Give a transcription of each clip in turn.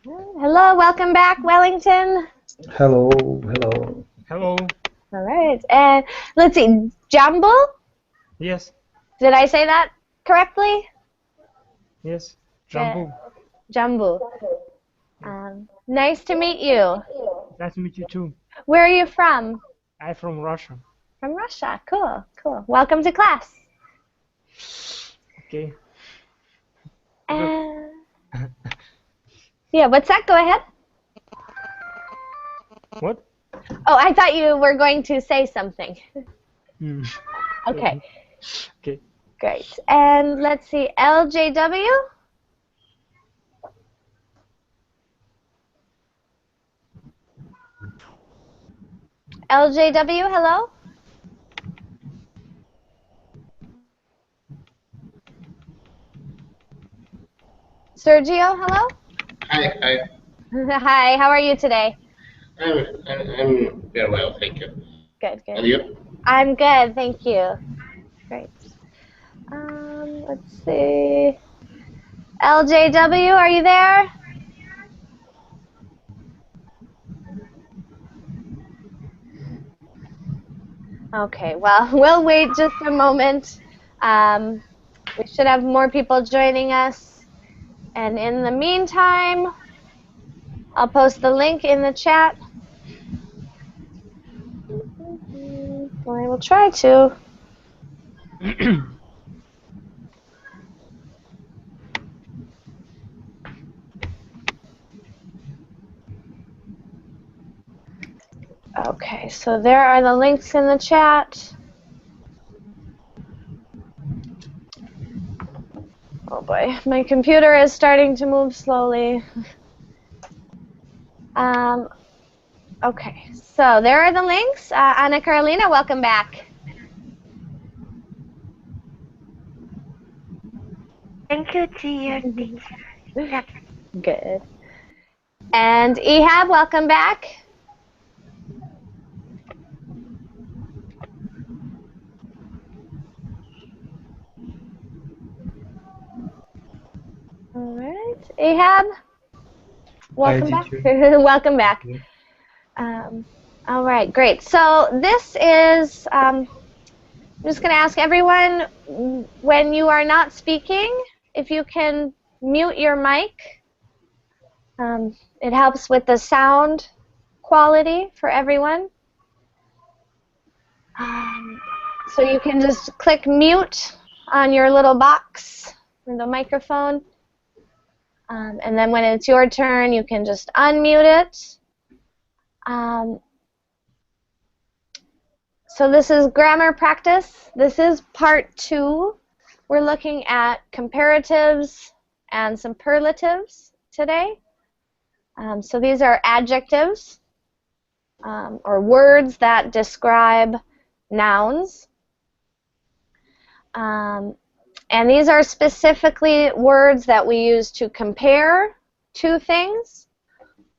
Hello, welcome back, Wellington. Hello, hello. Hello. All right, and let's see, jumble? Yes. Did I say that correctly? Yes. Jumbled. Jumble. Nice to meet you. Nice to meet you too. Where are you from? I'm from Russia. From Russia. Cool, cool. Welcome to class. Okay. Yeah, what's that? Go ahead. What? Oh, I thought you were going to say something. Okay. Okay. Great. And let's see, LJW? LJW, hello? Sergio, hello? Hi, hi. Hi, how are you today? I'm very well, thank you. Good, good. And you? I'm good, thank you. Great. Let's see. LJW, are you there? Okay, well, we'll wait just a moment. We should have more people joining us. And in the meantime, I'll post the link in the chat. Well, I will try to. Okay, so there are the links in the chat. Oh boy, my computer is starting to move slowly. Okay, so there are the links. Anna Carolina, welcome back. Thank you, dear teacher. Good. And Ehab, welcome back. All right, Ahab, welcome back. Welcome back. All right, great. So this is, I'm just going to ask everyone, when you are not speaking, if you can mute your mic. It helps with the sound quality for everyone. So you can just click mute on your little box in the microphone. And then when it's your turn, you can just unmute it. So this is grammar practice. This is part 2. We're looking at comparatives and superlatives today. So these are adjectives or words that describe nouns. And these are specifically words that we use to compare two things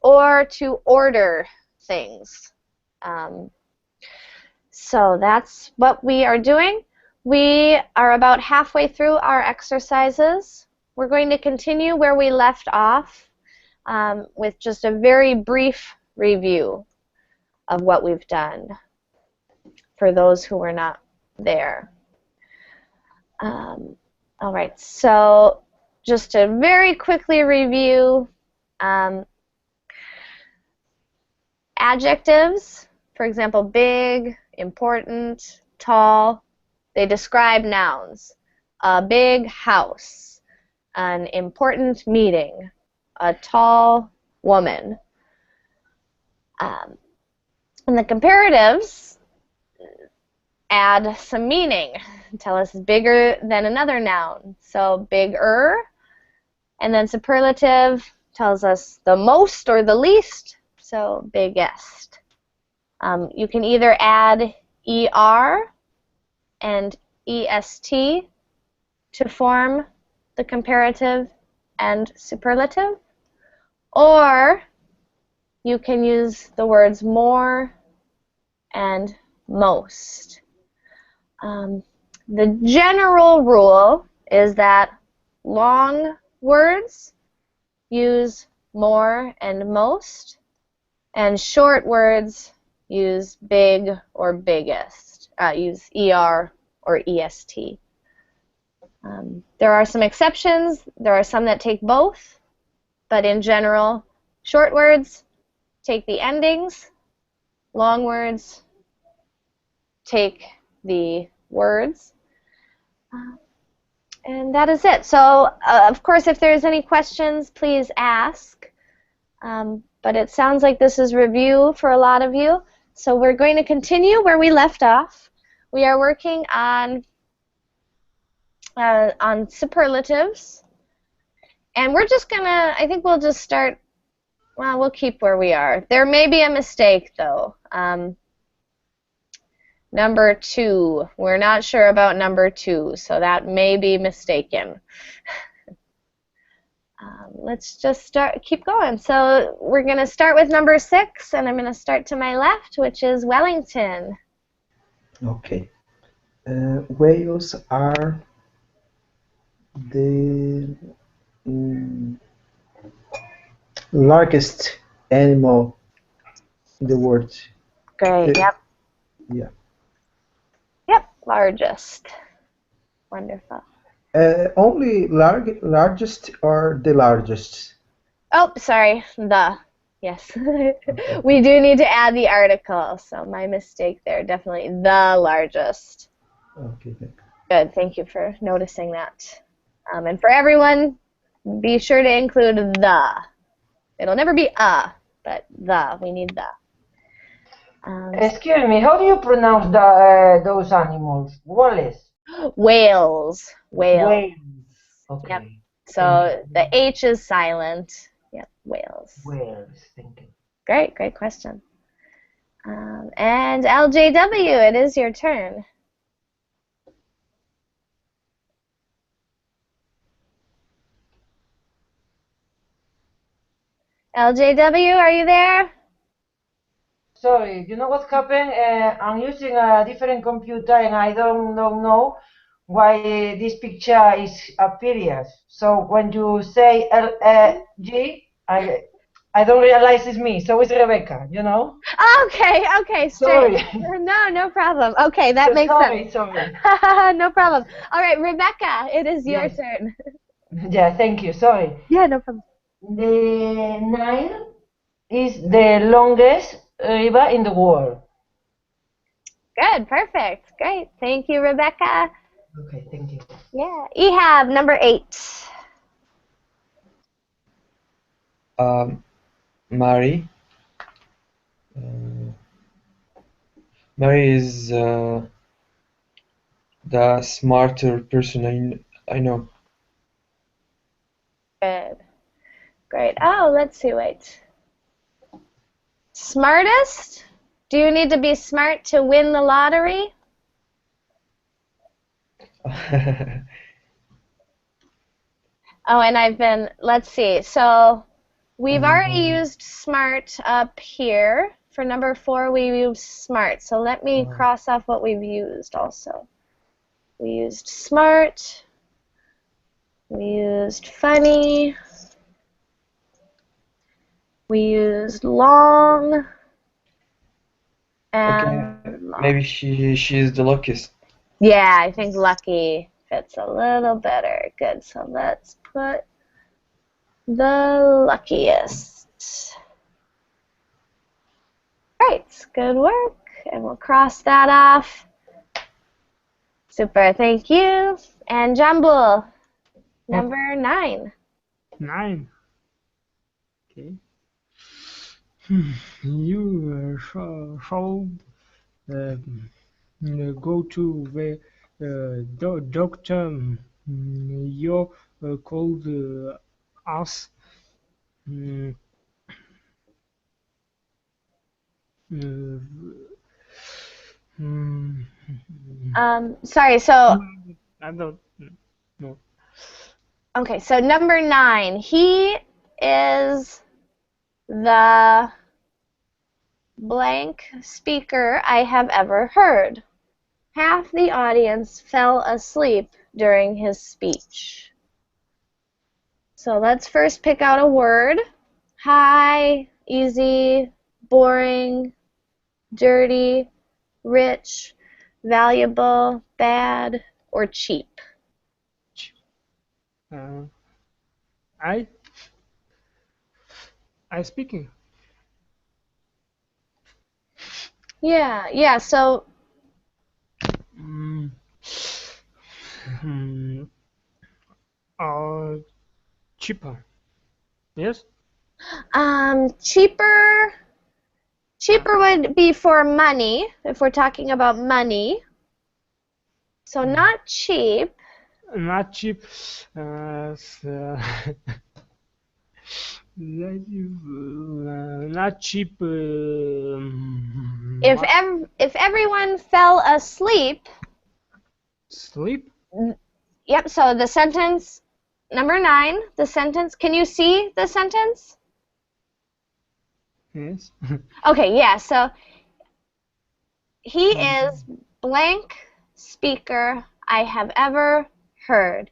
or to order things. So that's what we are doing. We are about halfway through our exercises. We're going to continue where we left off with just a very brief review of what we've done for those who were not there. All right, so just to very quickly review, adjectives, for example, big, important, tall, they describe nouns. A big house, an important meeting, a tall woman. And the comparatives add some meaning. Tell us bigger than another noun. So bigger. And then superlative tells us the most or the least. So biggest. You can either add ER and EST to form the comparative and superlative. Or you can use the words more and most. The general rule is that long words use more, and most. And short words use big or biggest. Use ER or EST. There are some exceptions. There are some that take both. But in general, short words take the endings. Long words take the words. And that is it. So, of course, if there's any questions, please ask. But it sounds like this is review for a lot of you. So we're going to continue where we left off. We are working on superlatives. And we're just going to, I think we'll just start, well, we'll keep where we are. There may be a mistake, though. Number 2. We're not sure about number 2, so that may be mistaken. Let's just keep going. So we're going to start with number 6, and I'm going to start to my left, which is Wellington. Okay. Whales are the largest animal in the world. Great, yep. Yeah. Yep, largest. Wonderful. Only largest or the largest? Oh, sorry, the. Yes. We do need to add the article, so my mistake there. Definitely the largest. Okay. Good, thank you for noticing that. And for everyone, be sure to include the. It'll never be but the. We need the. Excuse me, how do you pronounce those animals? Whales? Whales. Whales. Okay. Yep. So the H is silent. Yep, whales. Whales, thank you. Great question. And LJW, it is your turn. LJW, are you there? Sorry, you know what happened? I'm using a different computer and I don't know why this picture is appears. So when you say G, I don't realize it's me. So it's Rebecca, you know? Okay, Sorry. No problem. Okay, that makes sense. Sorry. No problem. All right, Rebecca, it is your turn. Yeah, thank you. Sorry. Yeah, no problem. The Nile is the longest river in the world. Good, perfect. Great. Thank you, Rebecca. Okay, thank you. Yeah. Ehab, number 8. Mary. Mary is the smarter person I know. Good. Great. Oh, let's see, wait. Smartest? Do you need to be smart to win the lottery? Oh, and let's see. So we've already used smart up here. For number 4, we used smart. So let me cross off what we've used also. We used smart. We used funny. We used long. And okay, maybe she's the luckiest. Yeah, I think lucky fits a little better. Good, so let's put the luckiest. Great, good work. And we'll cross that off. Super, thank you. And Jumble, number 9. 9. Okay. You should go to the doctor. You called us. Sorry, so I don't know. okay, so number 9. He is the blank speaker I have ever heard. Half the audience fell asleep during his speech. So let's first pick out a word. high, easy, boring, dirty, rich, valuable, bad, or cheap? I speaking. Yeah, so Mm, hmm, uh, cheaper. Yes. cheaper would be for money, if we're talking about money. So not cheap. Not cheap. So, not cheap. If everyone fell asleep, Sleep. yep, so the sentence number 9, the sentence, can you see the sentence? Yes. Okay, yeah, so he is blank speaker I have ever heard.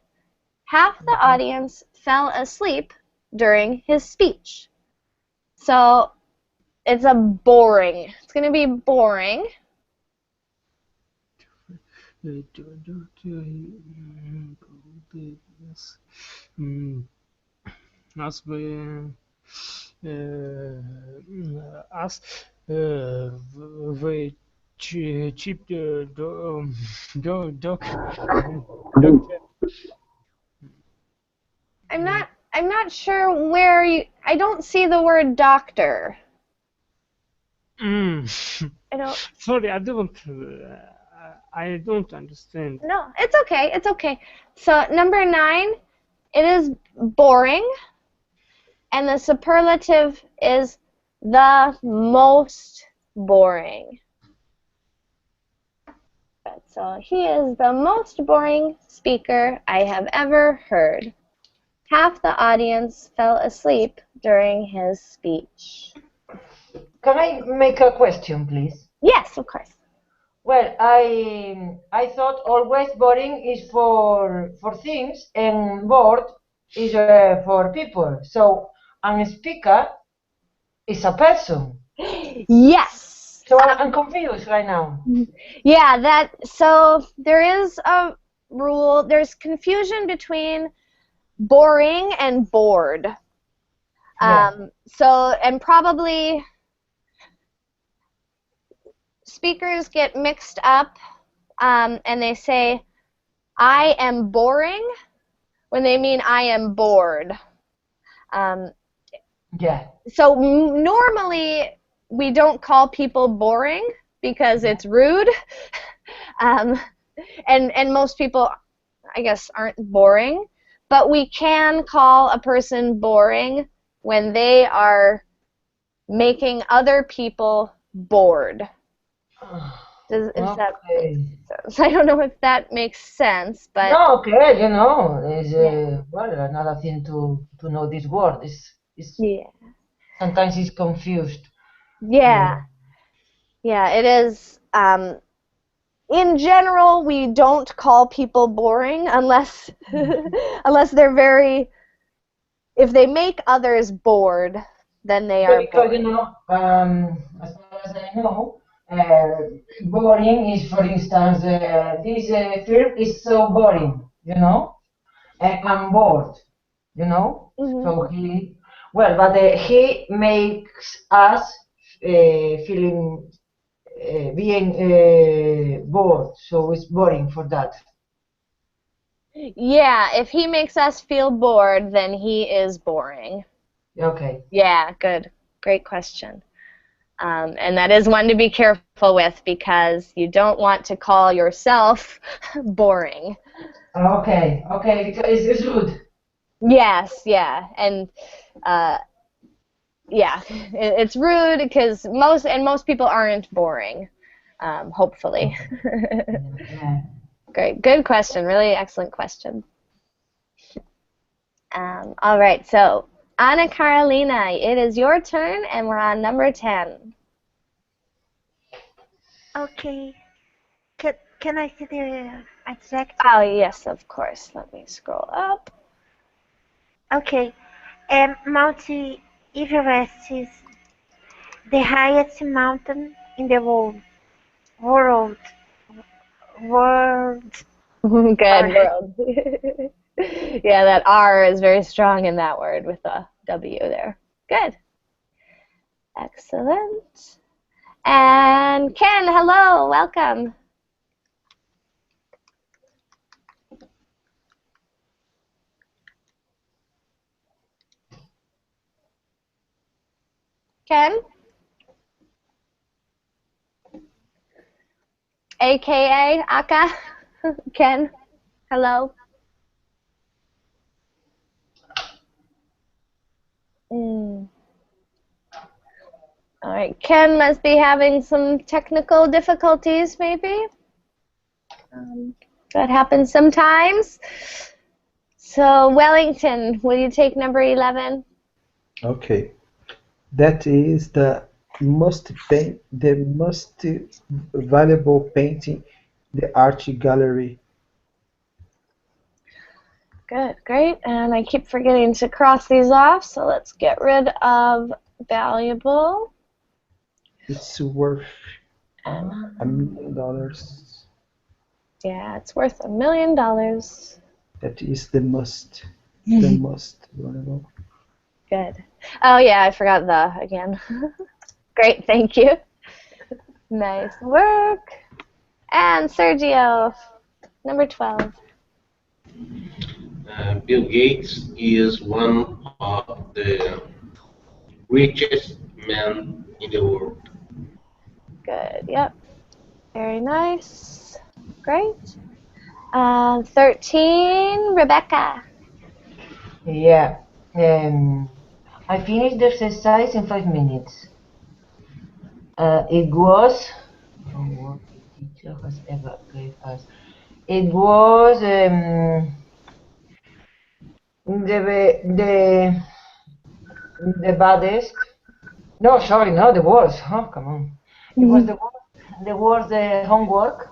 Half the audience fell asleep during his speech. So it's a boring. It's going to be boring. As we as the cheap doc. I'm not sure where you. I don't see the word doctor. I don't. Sorry, I don't understand. No, it's okay. It's okay. So number 9, it is boring, and the superlative is the most boring. So he is the most boring speaker I have ever heard. Half the audience fell asleep during his speech. Can I make a question, please? Yes, of course. Well, I thought always boring is for things and bored is for people. So a speaker is a person. Yes. So I'm confused right now. Yeah, so there is a rule. There's confusion between boring and bored. Yeah. And probably speakers get mixed up, and they say, I am boring, when they mean I am bored. Yeah. So normally we don't call people boring because it's rude, and most people, I guess, aren't boring. But we can call a person boring when they are making other people bored. Okay. I don't know if that makes sense, but No, okay, is well another thing to know this word is yeah, sometimes it's confused. yeah, yeah. It is. In general, we don't call people boring unless unless they're very. If they make others bored, then they are Because boring. as far as I know, boring is, for instance, this film is so boring, I'm bored, Mm-hmm. So but he makes us feeling being bored, so it's boring for that. Yeah, if he makes us feel bored, then he is boring. Okay. Yeah, good. Great question. And that is one to be careful with because you don't want to call yourself boring. Okay, because it's rude. Yes, yeah. And yeah, it's rude because most people aren't boring, hopefully. Yeah. Great. Good question. Really excellent question. All right, so Anna Carolina, it is your turn, and we're on number 10. Okay. Can I see the adjective? Oh, yes, of course. Let me scroll up. Okay. Multi Everest is the highest mountain in the world. World. Good, world. Yeah, that R is very strong in that word with the W there. Good. Excellent. And Ken, hello, welcome. Ken? AKA Aka? Ken, hello. All right, Ken must be having some technical difficulties, maybe. That happens sometimes. So, Wellington, will you take number 11? Okay. That is the most valuable painting in the art gallery. Good, great. And I keep forgetting to cross these off, so let's get rid of valuable. It's worth $1 million. Yeah, it's worth $1 million. That is the most valuable. Good. Oh yeah, I forgot the again. Great, thank you. Nice work. And Sergio, number 12. Bill Gates is one of the richest men in the world. Good, yep. Very nice. Great. 13, Rebecca. Yeah. I finished the exercise in 5 minutes. It was what the teacher has ever gave us. It was the baddest. No, sorry, no, the worst. Oh, come on. It was the worst homework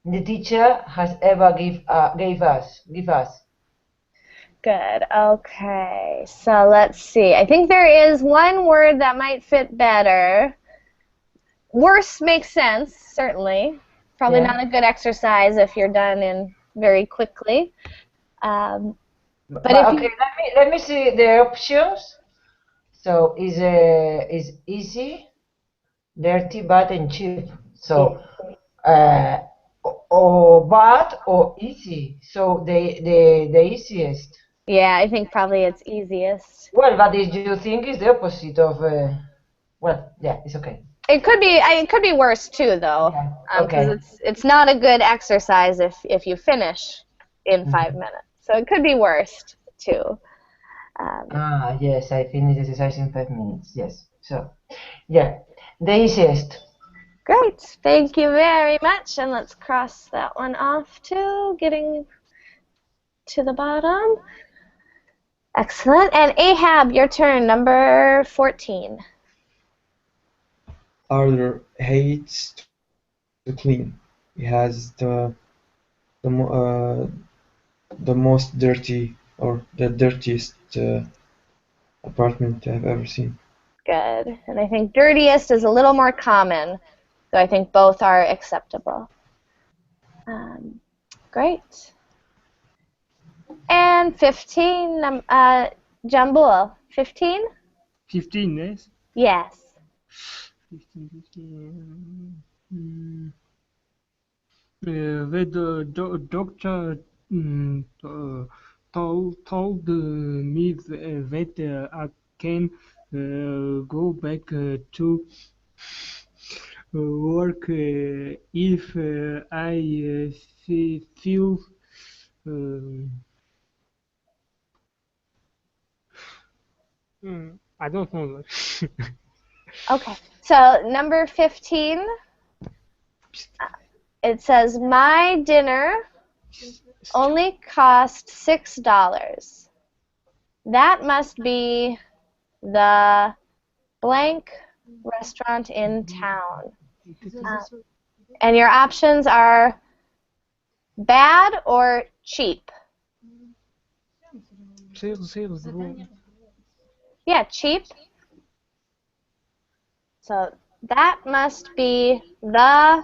the teacher has ever gave us. Good, okay. So let's see. I think there is one word that might fit better. Worse makes sense, certainly. Probably Yeah. not a good exercise if you're done in very quickly. But if okay, let me see the options. So is easy, dirty, bad, and cheap. So or bad or easy. So the easiest. yeah, I think probably it's easiest. Well, but if you think it's the opposite of well, yeah, it's okay. It could be worse too, though, because Okay. it's not a good exercise if you finish in 5 minutes. So it could be worse too. Yes, I finished the exercise in 5 minutes. Yes. So, yeah, the easiest. Great, thank you very much, and let's cross that one off too. Getting to the bottom. Excellent. And Ahab, your turn, number 14. Arthur hates to clean. He has the most dirty or the dirtiest apartment I've ever seen. Good. And I think dirtiest is a little more common, so I think both are acceptable. Great. And 15, Jambul. 15? 15, yes? Yes. 15, 15. The doctor told me that I can go back to work if I feel I don't know. Okay. So number 15, it says, my dinner only cost $6. That must be the blank restaurant in town. And your options are bad or cheap. Zero, zero, zero. Yeah, cheap. So that must be the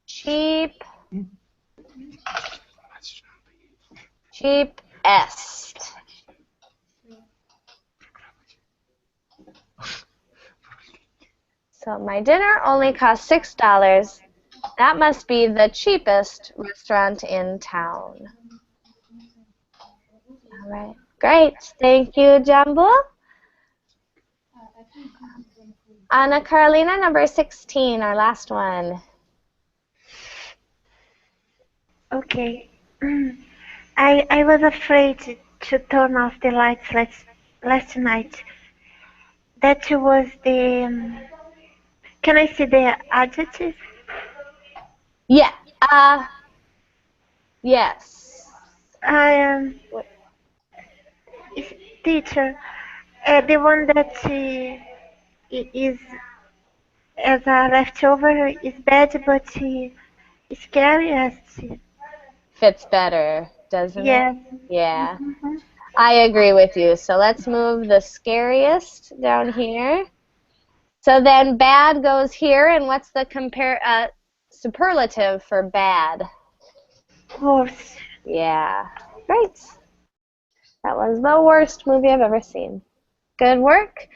cheapest. So my dinner only cost $6. That must be the cheapest restaurant in town. All right, great. Thank you, Jumble. Anna Carolina, number 16, our last one. Okay. I was afraid to turn off the lights last night. That was the. Can I see the adjective? Yeah. Yes. Teacher, the one that is as a leftover is bad, but scariest. Fits better, doesn't it? Yes. Yeah. I agree with you. So let's move the scariest down here. So then bad goes here, and what's the superlative for bad? Worse. Yeah. Great. That was the worst movie I've ever seen. Good work.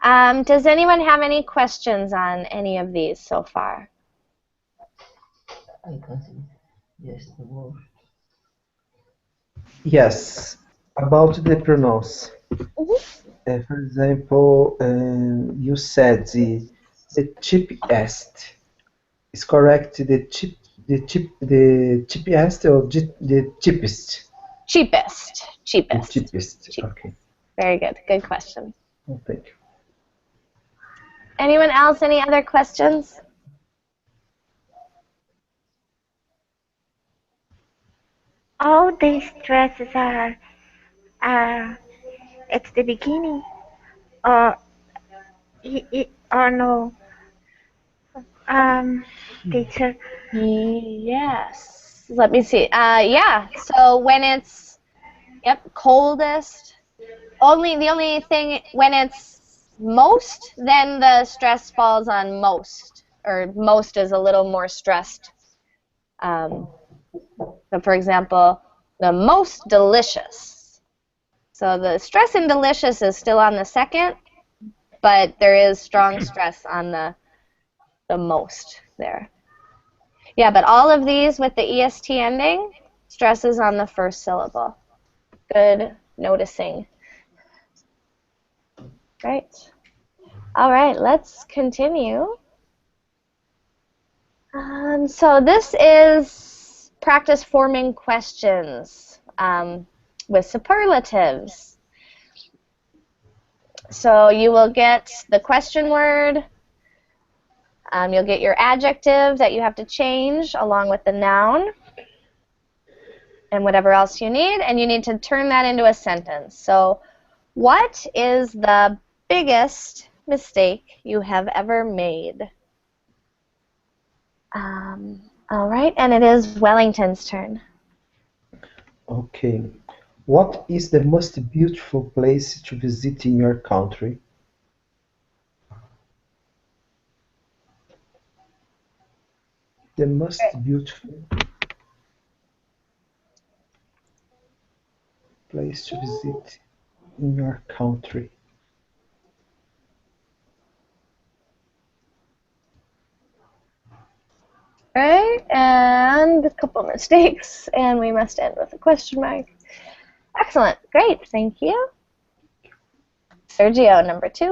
Does anyone have any questions on any of these so far? I can see. Yes, the word. Yes, about the pronouns. For example, you said the cheapest. Is correct the cheapest or the cheapest? Cheapest. The Cheapest. cheapest. Cheap. Okay. Very good. Good question. Oh, thank you. Anyone else? Any other questions? All these stresses are at the beginning, or or no, teacher. Yes. Let me see. Yeah. So when it's coldest, the only thing when it's most, then the stress falls on most, or most is a little more stressed. So for example, the most delicious. So the stress in delicious is still on the second, but there is strong stress on the most there. Yeah, but all of these with the EST ending, stress is on the first syllable. Good noticing. Great. All right, let's continue. So this is practice forming questions with superlatives. So you will get the question word. You'll get your adjective that you have to change along with the noun and whatever else you need, and you need to turn that into a sentence. So what is the biggest mistake you have ever made? All right, and it is Wellington's turn. Okay. What is the most beautiful place to visit in your country? The most beautiful place to visit in your country. Right, and a couple mistakes, and we must end with a question mark. Excellent, great, thank you. Sergio, number 3.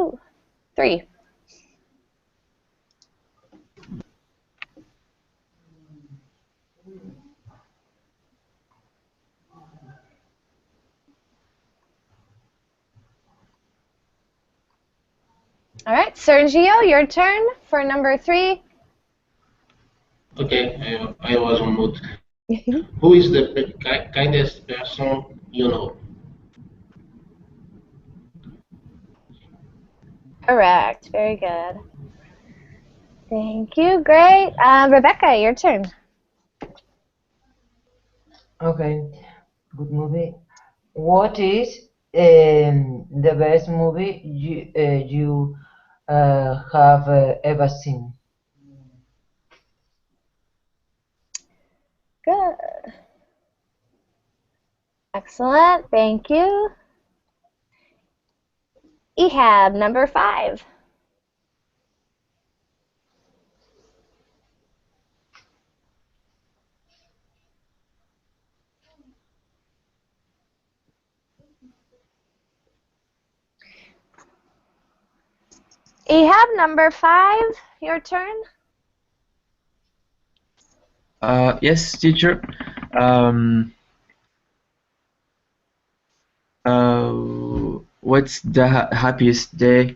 All right, Sergio, your turn for number 3. Okay, I was on mute. Who is the kindest person you know? Correct, very good. Thank you, great. Rebecca, your turn. Okay, good movie. What is the best movie you have ever seen? Good. Excellent. Thank you. Ahab, number 5. Ahab, number 5, your turn. Yes, teacher. What's the happiest day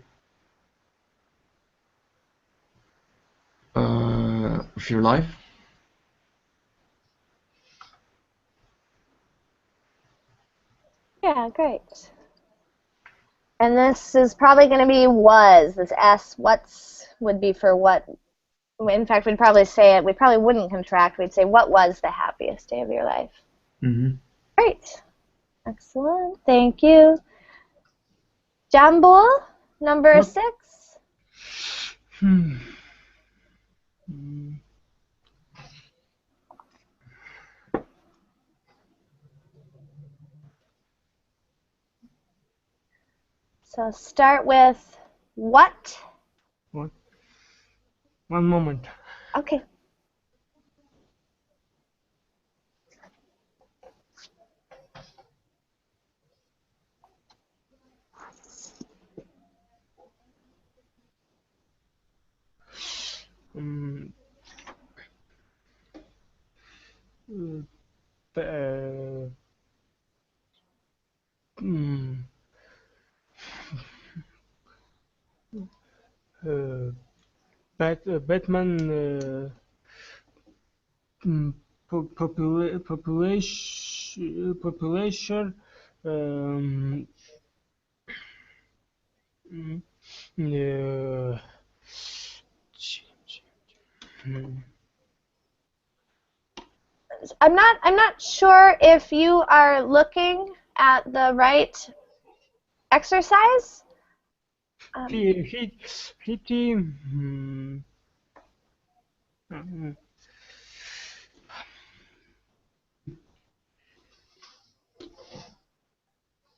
of your life? Yeah, great. And this is probably going to be was. This S, what's would be for what. In fact, we'd probably say it. We probably wouldn't contract. We'd say, what was the happiest day of your life? Mm-hmm. Great. Excellent. Thank you. Jumble, number 6. So start with what? What? One moment. Okay. Um, mm, Batman population mm, uh, I'm not sure if you are looking at the right exercise.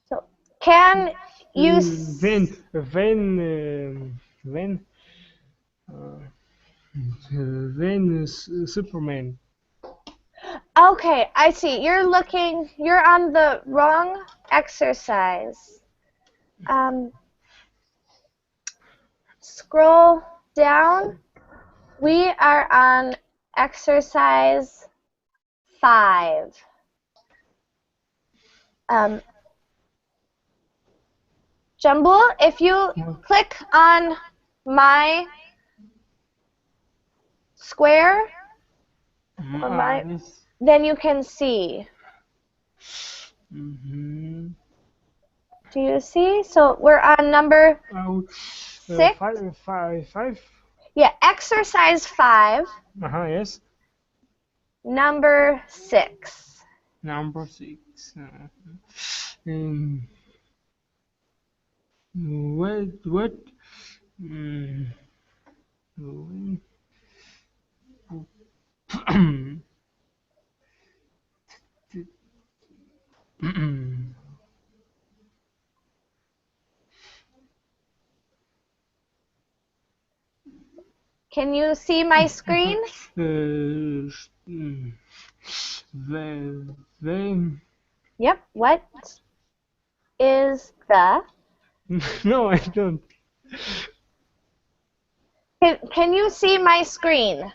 So can you when Superman. Okay, I see. You're on the wrong exercise. Scroll down. We are on exercise 5. Jumble, if you click on my square, then you can see. Mm-hmm. Do you see? So we're on number 6. Five. Yeah, exercise 5. Yes. Number 6. Number 6. What? Can you see my screen? Yep. What is the? No, I don't. Can you see my screen?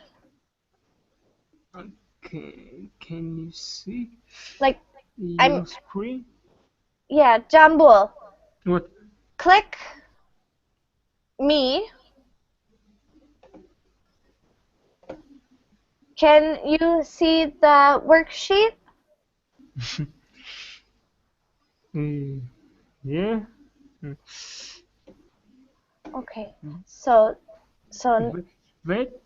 Okay, can you see Like your screen? Yeah, Jumble. What? Click me. Can you see the worksheet? Yeah. Okay. So That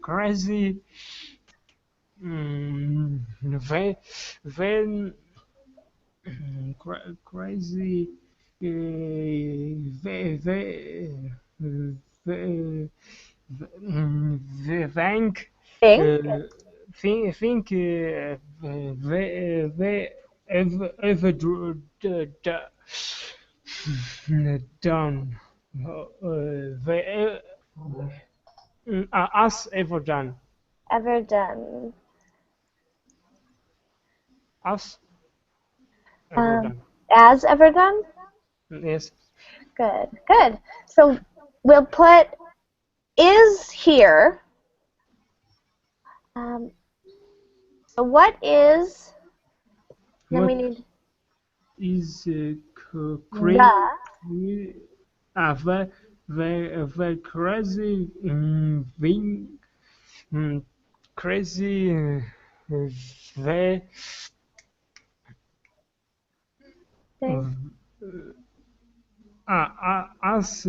crazy when crazy ve- ve- think Think. they ever done they us ever done Ever done. us ever done. As ever done? Yes. Good. Good. So we'll put is here. So what is? Then What we need is the. the crazy thing crazy the Thing. us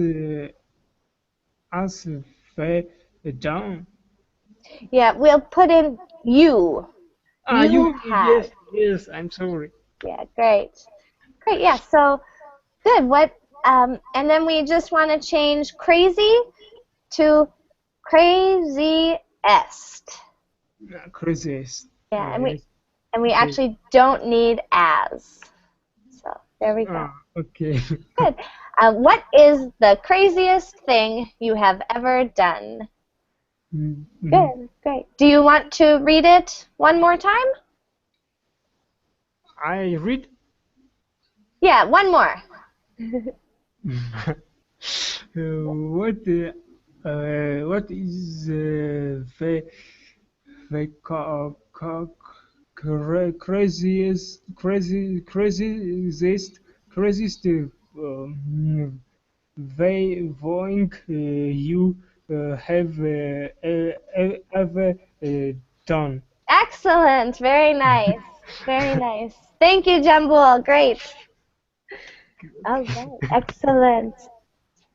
us the down. Yeah, we'll put in you. You have. Yes, I'm sorry. Yeah, great. Great, yeah, so good. What and then we just want to change crazy to craziest. Craziest. Yeah, Yes. and we Okay. actually don't need as. So there we go. Okay. Good. What is the craziest thing you have ever done? Mm-hmm. Good, great. Do you want to read it one more time? I read. Yeah, one more. What is the craziest thing you have ever done? Excellent. Very nice. Very nice. Thank you, Jumble. Great. All right. Excellent.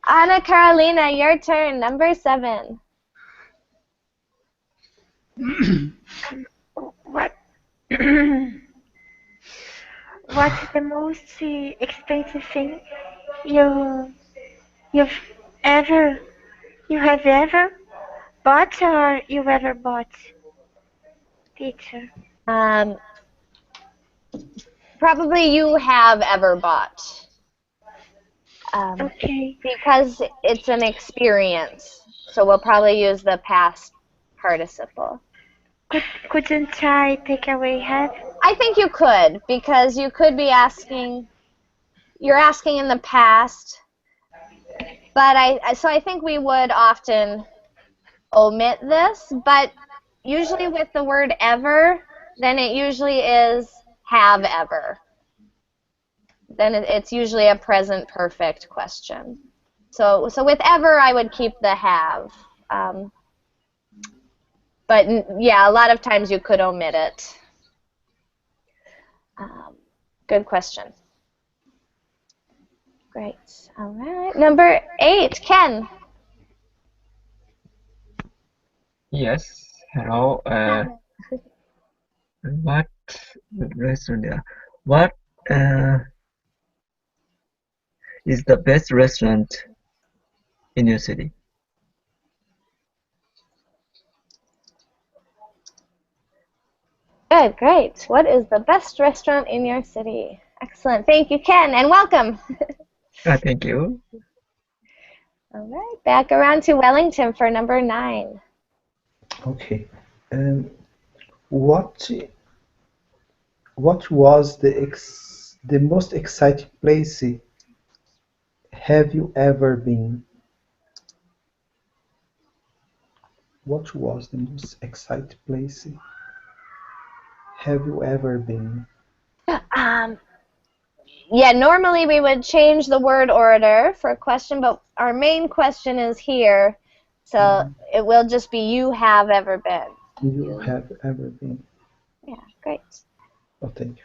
Anna Carolina, your turn. Number 7. What? What's the most expensive thing you you've ever you have ever bought or you ever bought, teacher? Probably you have ever bought. Okay. Because it's an experience. So we'll probably use the past participle. Couldn't I take away have? I think you could, because you could be asking, you're asking in the past, but so I think we would often omit this, but usually with the word ever, then it usually is have ever. Then it's usually a present perfect question. So with ever, I would keep the have. But yeah, a lot of times you could omit it. Good question. Great. All right. Number 8, Ken. Yes. Hello. What restaurant? What is the best restaurant in your city? Good, great. What is the best restaurant in your city? Excellent. Thank you, Ken, and welcome. Thank you. All right, back around to Wellington for number 9. Okay. What was the most exciting place have you ever been? What was the most exciting place have you ever been? Yeah, normally we would change the word order for a question, but our main question is here, so it will just be you have ever been. You have ever been. Yeah, great. Oh, thank you.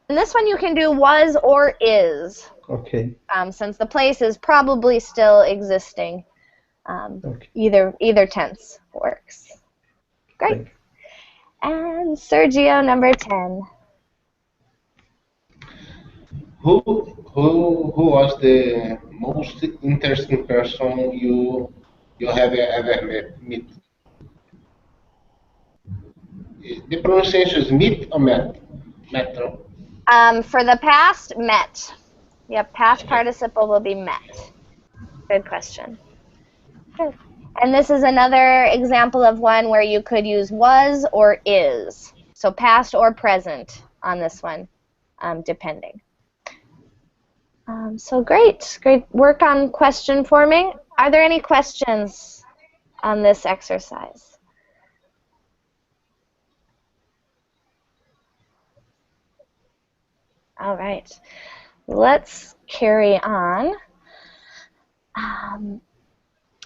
And this one you can do was or is, Okay. since the place is probably still existing. Okay. Either tense works. Great. Thank you. And Sergio, number 10. Who was the most interesting person you have ever met? The pronunciation is meet or met? Metro. For the past, met. Yep, past participle will be met. Good question. Good. And this is another example of one where you could use was or is. So past or present on this one, depending. So great work on question forming. Are there any questions on this exercise? All right, let's carry on.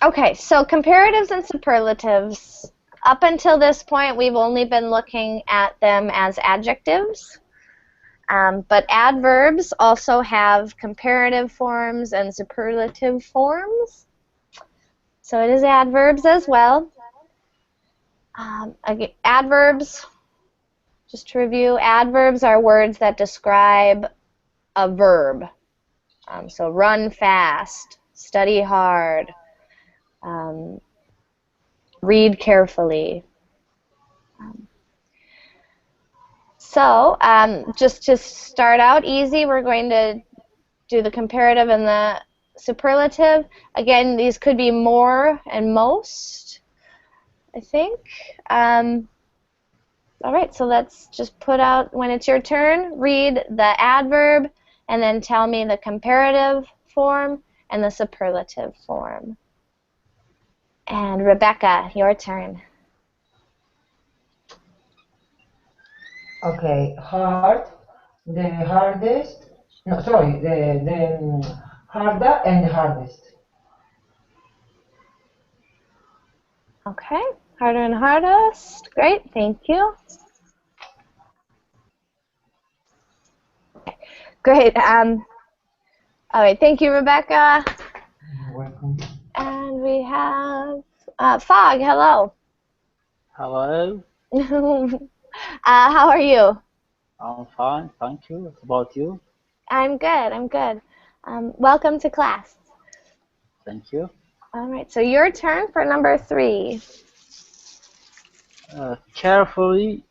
Okay, so comparatives and superlatives. Up until this point, we've only been looking at them as adjectives. But adverbs also have comparative forms and superlative forms. So it is adverbs as well. Again, adverbs, just to review, adverbs are words that describe a verb. So run fast, study hard, read carefully. So just to start out easy, we're going to do the comparative and the superlative. Again, these could be more and most, I think. All right, so let's just put out, when it's your turn, read the adverb and then tell me the comparative form and the superlative form. And Rebecca, your turn. Okay, hard, the hardest. No, sorry, the harder and the hardest. Okay, harder and hardest. Great, thank you. Okay, great. All right, thank you, Rebecca. You're welcome. And we have Fog. Hello. Hello, How are you? I'm fine, thank you. What about you? I'm good. I'm good. Welcome to class. Thank you. All right, so your turn for number 3. Carefully,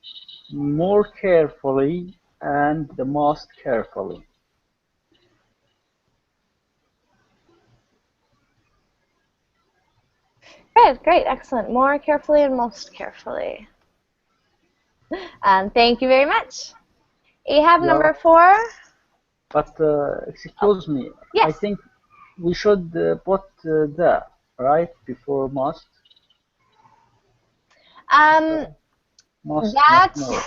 more carefully, and the most carefully. Good, great, excellent. More carefully and most carefully. Thank you very much. Ahab, Yeah. number 4. But excuse me, Yes. I think we should put the right before must. Must, That, not more.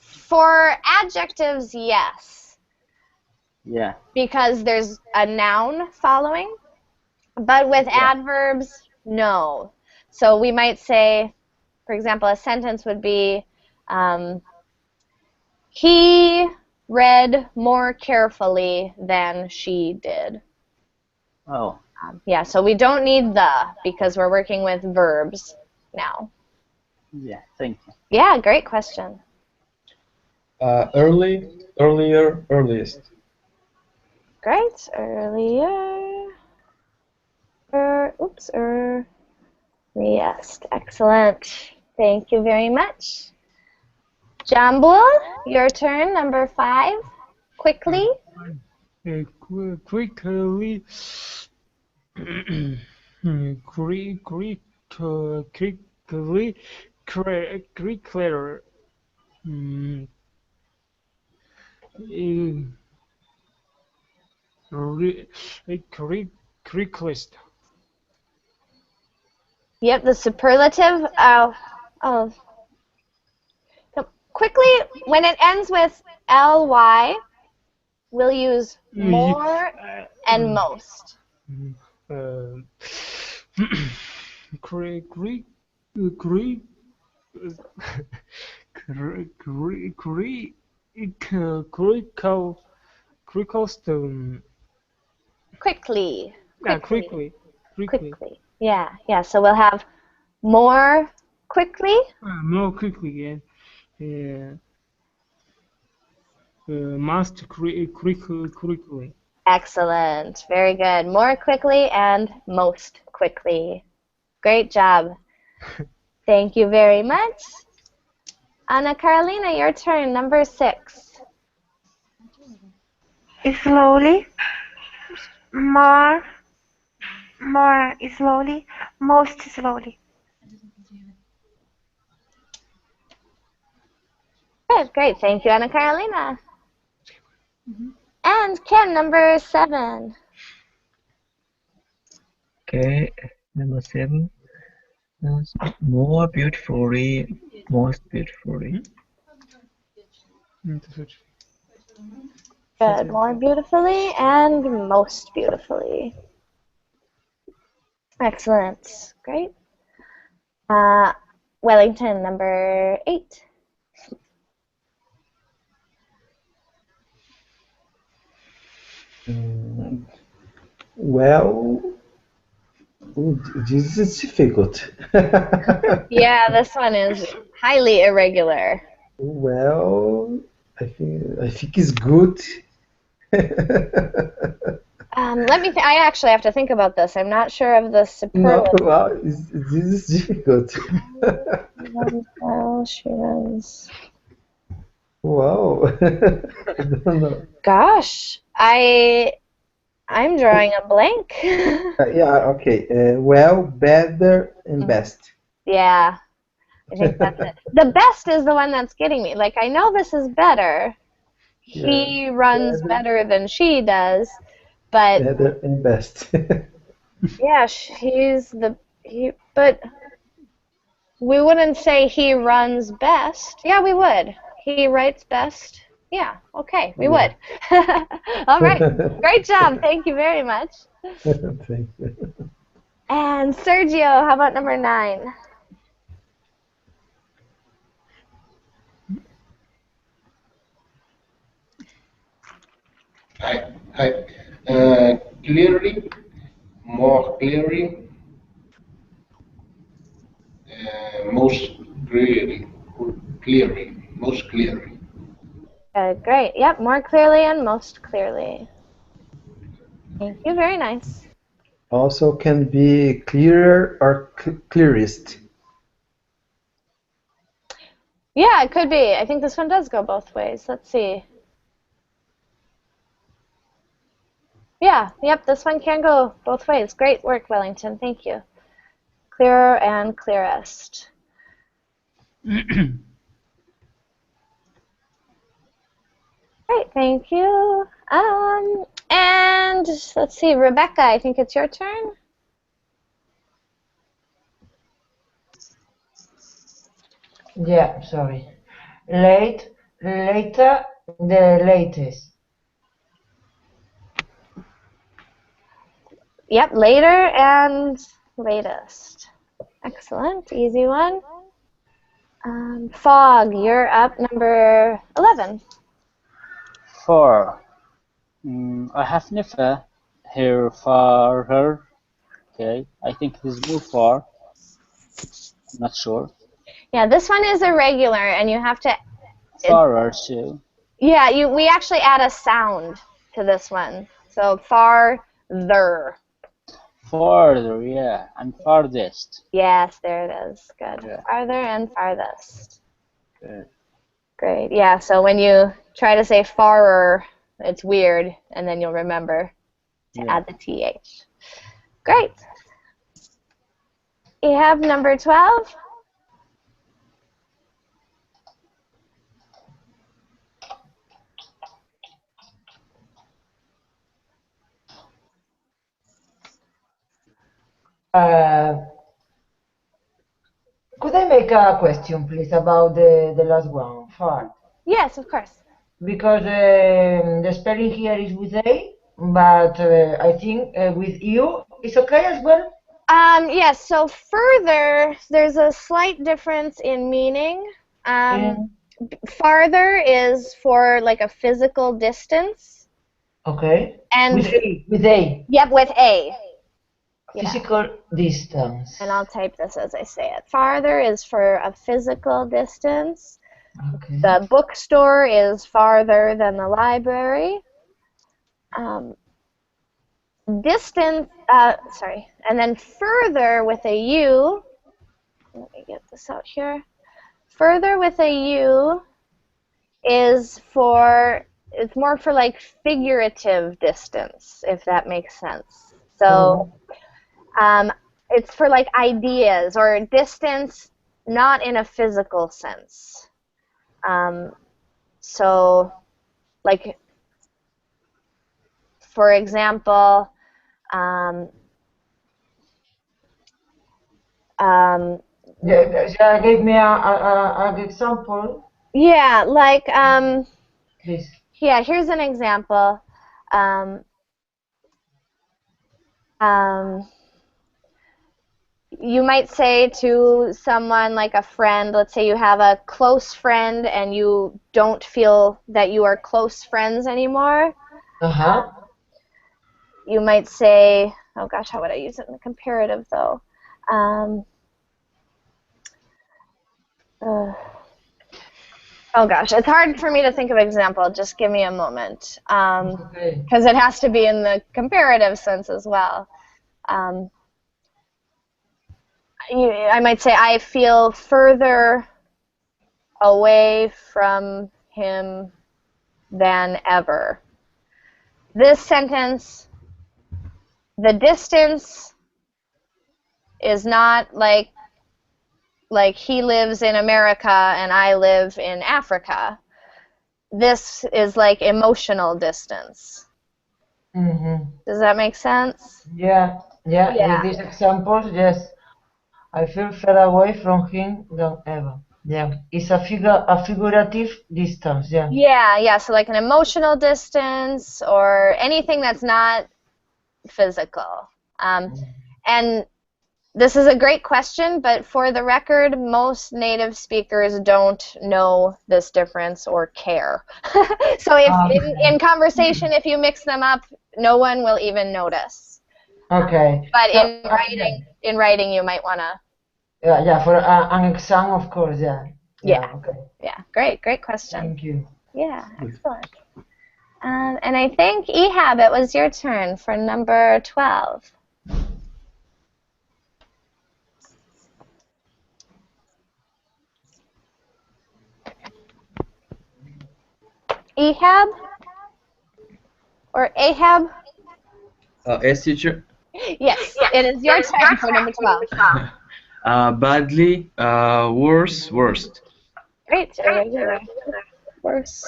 for adjectives, yes. Yeah. Because there's a noun following. But with adverbs, no. So we might say, for example, a sentence would be, he read more carefully than she did. Oh. Yeah, so we don't need the because we're working with verbs now. Yeah, thank you. Yeah, great question. Early, earlier, earliest. Great. Earlier. Earliest. Excellent. Thank you very much. Jambul, your turn, number 5. Quickly. Quickly, quickly, quickly, quickest. Yep, the superlative. So quickly, when it ends with ly, we'll use more and most. Quickly. Quickly. Yeah. So we'll have more quickly. More quickly, yeah. must quickly. Excellent. Very good. More quickly and most quickly. Great job. Thank you very much. Anna Carolina, your turn, number 6. Slowly, more slowly, most slowly. Good, great. Thank you, Anna Carolina. And Ken, number 7. Okay, number 7. More beautifully, most beautifully. Good. More beautifully and most beautifully. Excellent. Great. Wellington, number 8. Well, this is difficult. Yeah, this one is highly irregular. Well, I think it's good. I actually have to think about this. I'm not sure of the No, superlative. well, this is difficult. Well, she runs. Wow. I don't know. Gosh, I'm drawing a blank. Yeah, okay. Well, better, and best. Yeah, I think that's it. The best is the one that's getting me. Like, I know this is better. He runs better than she does, but Better and best. yeah, but we wouldn't say he runs best. Yeah, we would. He writes best. Yeah, okay, we would. All right, great job. Thank you very much. Thank you. And Sergio, how about number 9? Hi. Clearly, more clearly, most most clearly. Great. Yep, more clearly and most clearly. Thank you. Very nice. Also can be clearer or clearest. Yeah, it could be. I think this one does go both ways. Let's see. Yeah, yep, this one can go both ways. Great work, Wellington. Thank you. Clearer and clearest. Great, thank you. And let's see, Rebecca, I think it's your turn. Yeah, sorry. Late, later, the latest. Yep, later and latest. Excellent, easy one. Fog, you're up, number 11. 4. I have never heard her. Okay, I think it is more far. I'm not sure. Yeah, this one is irregular, and you have to. Farer too. Yeah, we actually add a sound to this one. So farther. Farther, yeah, and farthest. Yes, there it is. Good. Yeah. Farther and farthest. Good. Great. Yeah, so when you try to say farer, it's weird, and then you'll remember to add the TH. Great. You have number 12. Could I make a question, please, about the last one, far? Yes, of course. Because the spelling here is with A, but I think with U is okay as well? Yes, so further, there's a slight difference in meaning. Farther is for like a physical distance. Okay. And with A. Yep, with A. Physical distance. And I'll type this as I say it. Farther is for a physical distance. Okay. The bookstore is farther than the library. Distance, and then further with a U. Let me get this out here. Further with a U is it's more for like figurative distance, if that makes sense. So it's for like ideas or distance, not in a physical sense. So like, for example, yeah, give me an example. Yeah, like, Please. yeah, here's an example. You might say to someone, like a friend, let's say you have a close friend and you don't feel that you are close friends anymore. You might say, oh gosh, how would I use it in the comparative though? Oh gosh, it's hard for me to think of an example. Just give me a moment, because it has to be in the comparative sense as well. I might say, I feel further away from him than ever. This sentence, the distance is not like he lives in America and I live in Africa. This is like emotional distance. Does that make sense? Yeah. With these examples, yes. I feel further away from him than ever. Yeah, it's a figurative distance. Yeah. Yeah. So like an emotional distance or anything that's not physical. And this is a great question, but for the record, most native speakers don't know this difference or care. So if in conversation, if you mix them up, no one will even notice. Okay. But in writing, you might want to. Yeah. For an exam, of course. Yeah. Okay. Yeah. Great question. Thank you. Yeah. Excellent. And I think Ehab, it was your turn for number 12. Ehab? Or Ahab? Yes, teacher. Yes, it is your turn for number 12. Badly, worse, worst. Great, irregular. Worse.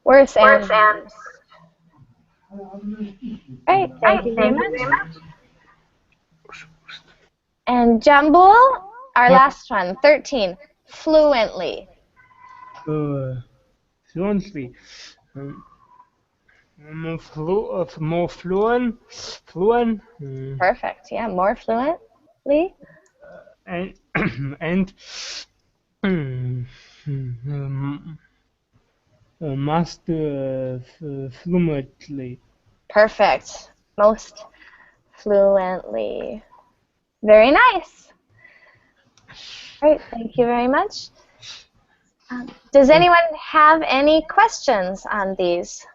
Worse and worse. Great, thank you very much. And jumble, our last one, 13. Fluently. Fluently. More fluent. Perfect. Yeah, more fluently. And most fluently. Perfect. Most fluently. Very nice. Great, thank you very much. Does anyone have any questions on these?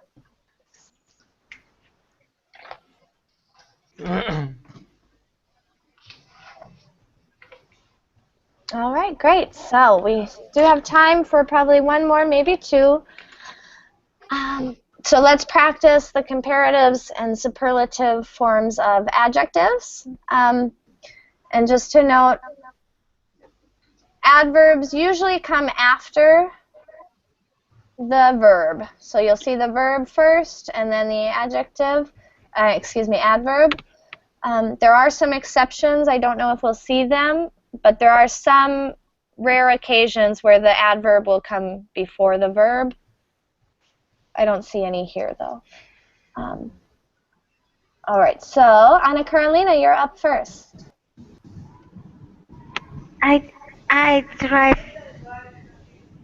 All right, great. So we do have time for probably one more, maybe two. So let's practice the comparatives and superlative forms of adjectives. And just to note, adverbs usually come after the verb. So you'll see the verb first and then the adjective, adverb. There are some exceptions. I don't know if we'll see them, but there are some rare occasions where the adverb will come before the verb. I don't see any here, though. All right, so Anna Carolina, you're up first. I drive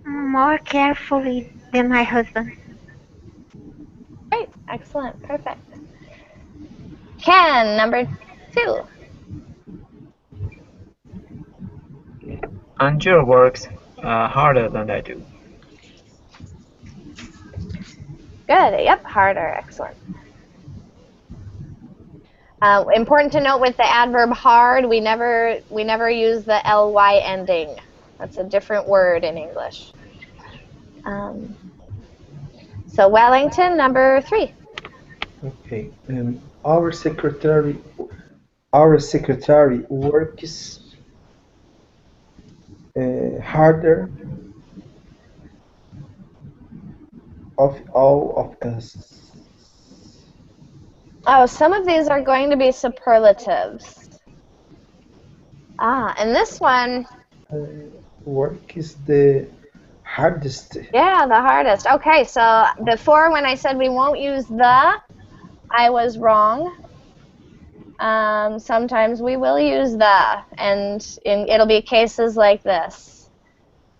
more carefully than my husband. Great, excellent, perfect. Ken, number 2. Angel works harder than I do. Good. Yep. Harder. Excellent. Important to note with the adverb hard, we never use the ly ending. That's a different word in English. So Wellington, number 3. Okay. Our secretary works harder of all of us. Oh, some of these are going to be superlatives. And this one. Work is the hardest. Yeah, the hardest. Okay, so before when I said we won't use the, I was wrong. Sometimes we will use the, and it'll be cases like this.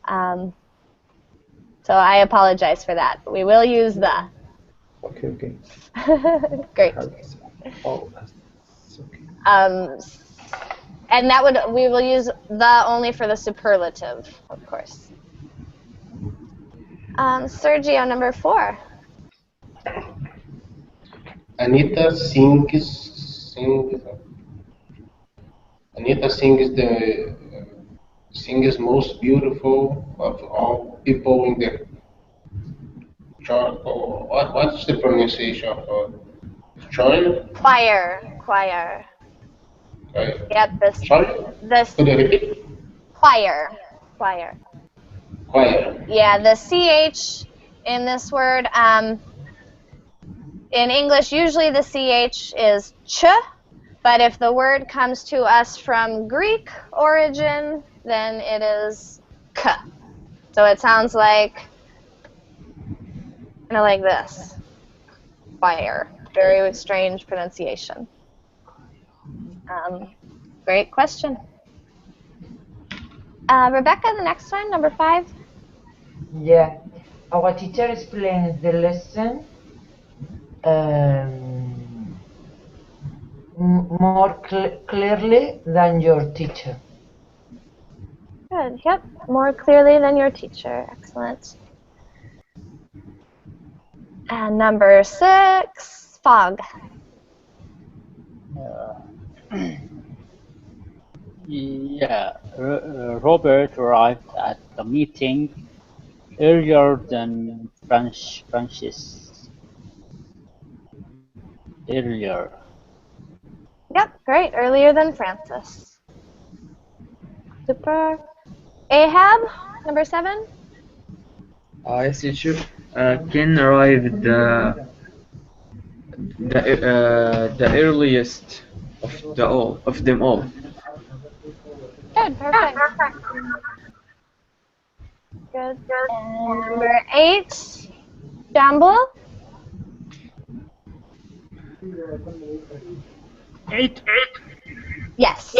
So I apologize for that. We will use the. Okay. Great. Oh, that's okay. And we will use the only for the superlative, of course. Sergio, number 4. Anita sings sings most beautiful of all people in the church. What's the pronunciation of church? Choir. Okay. Yep, this Could you repeat? choir. Choir. Yeah, the CH in this word, in English, usually the CH is ch, but if the word comes to us from Greek origin, then it is k. So it sounds like, kind of like this. Choir. Very strange pronunciation. Great question. Rebecca, the next one, number 5. Yeah. Our teacher explains the lesson more clearly than your teacher. Good. Yep. More clearly than your teacher. Excellent. And number 6, fog. Yeah, Robert arrived at the meeting earlier than Francis. Earlier. Yep, great. Earlier than Francis. Super. Ahab, number 7. Yes, teacher. Ken arrived the earliest of them all. Good, perfect. Good. And number 8, jumble. 8. Yes.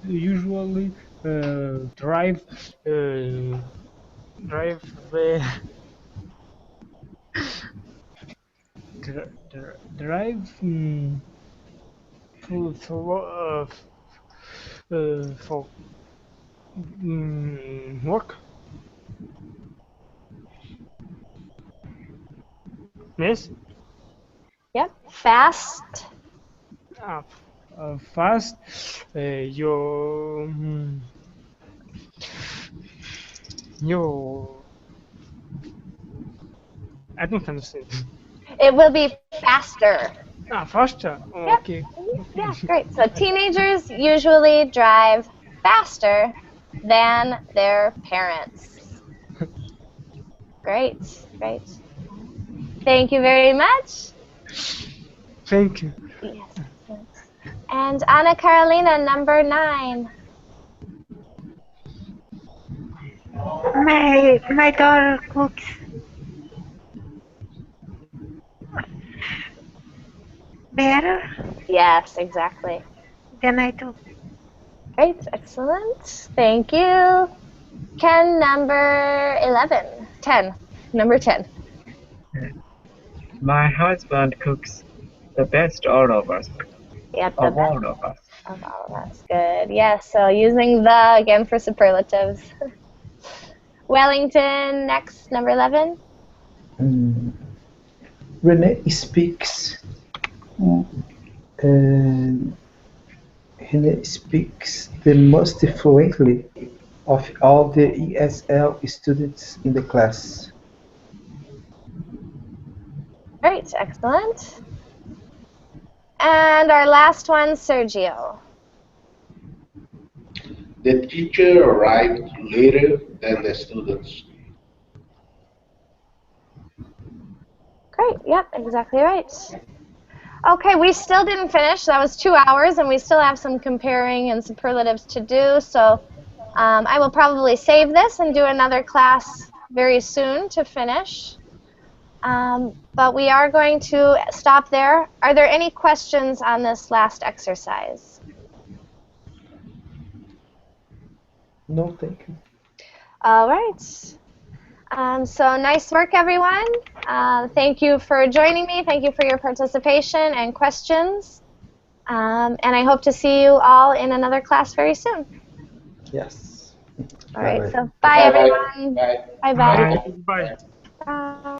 Usually drive for work. Yes. Yep. Fast. Fast. You I don't understand. It will be faster. Faster. Oh, Yep. okay. Yeah, great. So teenagers usually drive faster than their parents. Great. Thank you very much. Thank you. Yes. And Anna Carolina, number 9. My daughter cooks better Yes, exactly. than I do. Great, excellent. Thank you. Ken, number 11. 10. Number 10. My husband cooks The best all of us. Yep, the Of all best of us. of all of us. Good. Yes, so using the again for superlatives. Wellington, next, number 11. Rene speaks. And Rene speaks the most fluently of all the ESL students in the class. Great, excellent. And our last one, Sergio. The teacher arrived later than the students. Great, yep, exactly right. Okay, we still didn't finish. That was 2 hours, and we still have some comparing and superlatives to do. So I will probably save this and do another class very soon to finish. But we are going to stop there. Are there any questions on this last exercise? No, thank you. All right. So nice work, everyone. Thank you for joining me. Thank you for your participation and questions. And I hope to see you all in another class very soon. Yes. All right, Bye-bye. so bye, everyone. Bye. Bye-bye. Bye. Bye.